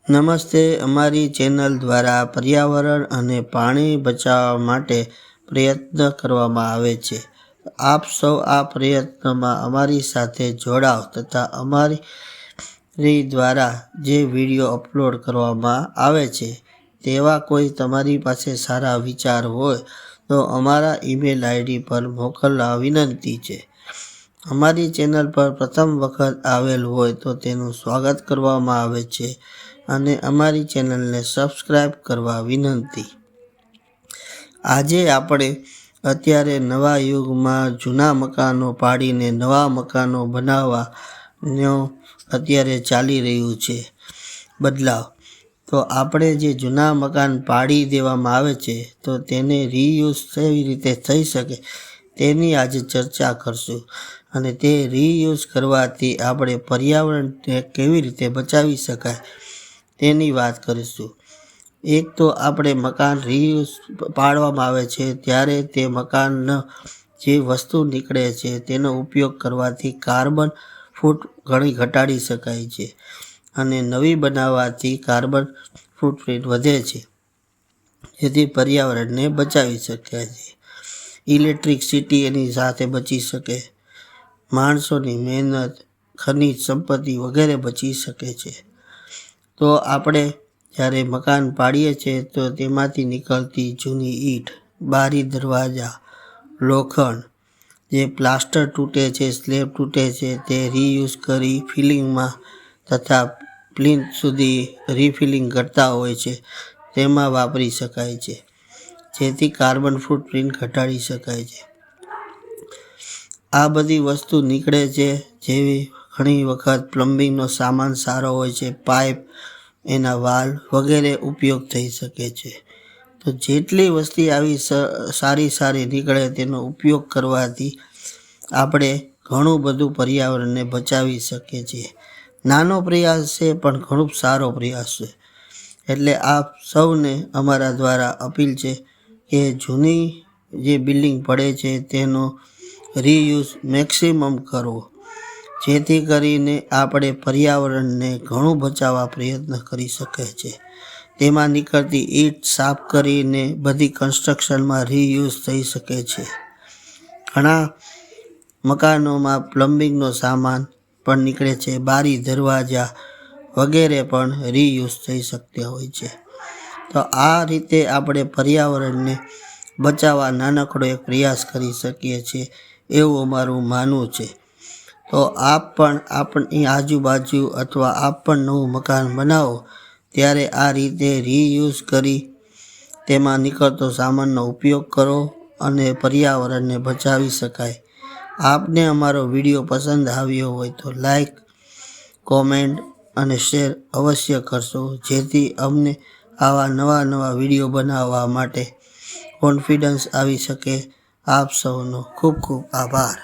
નમસ્તે, અમારી ચેનલ દ્વારા પર્યાવરણ અને પાણી બચાવવા માટે પ્રયત્ન કરવામાં આવે છે. આપ સૌ આ પ્રયત્નમાં અમારી સાથે જોડાઓ તથા અમારી દ્વારા જે વિડીયો અપલોડ કરવામાં આવે છે તેવા કોઈ તમારી પાસે સારા વિચાર હોય તો અમારા ઈમેલ આઈડી પર મોકલવા વિનંતી છે. અમારી ચેનલ પર પ્રથમ વખત આવેલ હોય તો તેનું સ્વાગત કરવામાં આવે છે અને અમારી ચેનલને સબસ્ક્રાઈબ કરવા વિનંતી. આજે આપણે અત્યારે નવા યુગમાં જૂના મકાનો પાડીને નવા મકાનો બનાવવાનો અત્યારે ચાલી રહ્યું છે બદલાવ. તો આપણે જે જૂના મકાન પાડી દેવામાં આવે છે તો તેને રીયુઝ કેવી રીતે થઈ શકે તેની આજે ચર્ચા કરશું અને તે રીયુઝ કરવાથી આપણે પર્યાવરણને કેવી રીતે બચાવી શકાય તેની વાત કરીશું. એક તો આપણે મકાન રીયુઝ પાડવામાં આવે છે ત્યારે તે મકાનનો જે વસ્તુ નીકળે છે તેનો ઉપયોગ કરવાથી કાર્બન ફૂટ ઘણી ઘટાડી શકાય છે અને નવી બનાવવાથી કાર્બન ફૂટપ્રિન્ટ વધે છે, જેથી પર્યાવરણને બચાવી શકાય છે. ઇલેક્ટ્રિસિટી એની સાથે બચી શકે, માણસોની મહેનત, ખનિજ સંપત્તિ વગેરે બચી શકે છે. તો આપણે જ્યારે મકાન પાડીએ છીએ તો તેમાંથી નીકળતી જૂની ઈંટ, બારી દરવાજા, લોખંડ, જે પ્લાસ્ટર તૂટે છે, સ્લેબ તૂટે છે તે રીયુઝ કરી ફિલિંગમાં તથા પ્લિન્થ સુધી રીફિલિંગ કરતા હોય છે તેમાં વાપરી શકાય છે, જેથી કાર્બન ફૂટપ્રિન્ટ ઘટાડી શકાય છે. આ બધી વસ્તુ નીકળે છે જેવી ઘણી વખત પ્લમ્બિંગનો સામાન સારો હોય છે, પાઇપ, એના વાલ વગેરે ઉપયોગ થઈ શકે છે. તો જેટલી વસ્તી આવી સારી નીકળે તેનો ઉપયોગ કરવાથી આપણે ઘણું બધું પર્યાવરણને બચાવી શકીએ છીએ. નાનો પ્રયાસ છે પણ ઘણો સારો પ્રયાસ છે. એટલે આપ સૌને અમારા દ્વારા અપીલ છે કે જૂની જે બિલ્ડિંગ પડે છે તેનો રીયુઝ મેક્સિમમ કરવો, જેથી કરીને આપણે પર્યાવરણને ઘણું બચાવવા પ્રયત્ન કરી શકે છે. તેમાં નીકળતી ઈંટ સાફ કરીને બધી કન્સ્ટ્રક્શનમાં રીયુઝ થઈ શકે છે. ઘણા મકાનોમાં પ્લમ્બિંગનો સામાન પણ નીકળે છે, બારી દરવાજા વગેરે પણ રીયુઝ થઈ શકતા હોય છે. તો આ રીતે આપણે પર્યાવરણને બચાવવા નાનકડો એક પ્રયાસ કરી શકીએ છીએ એવું અમારું માનવું છે. તો આપ પણ આપણી આજુબાજુ અથવા આપ પણ નવું મકાન બનાવો ત્યારે આ રીતે રીયુઝ કરી તેમાં નીકળતો સામાનનો ઉપયોગ કરો અને પર્યાવરણને બચાવી શકાય. આપને અમારો વિડીયો પસંદ આવ્યો હોય તો લાઈક, કોમેન્ટ અને શેર અવશ્ય કરશો, જેથી અમને આવા નવા વિડીયો બનાવવા માટે કોન્ફિડન્સ આવી શકે. આપ સૌનો ખૂબ ખૂબ આભાર.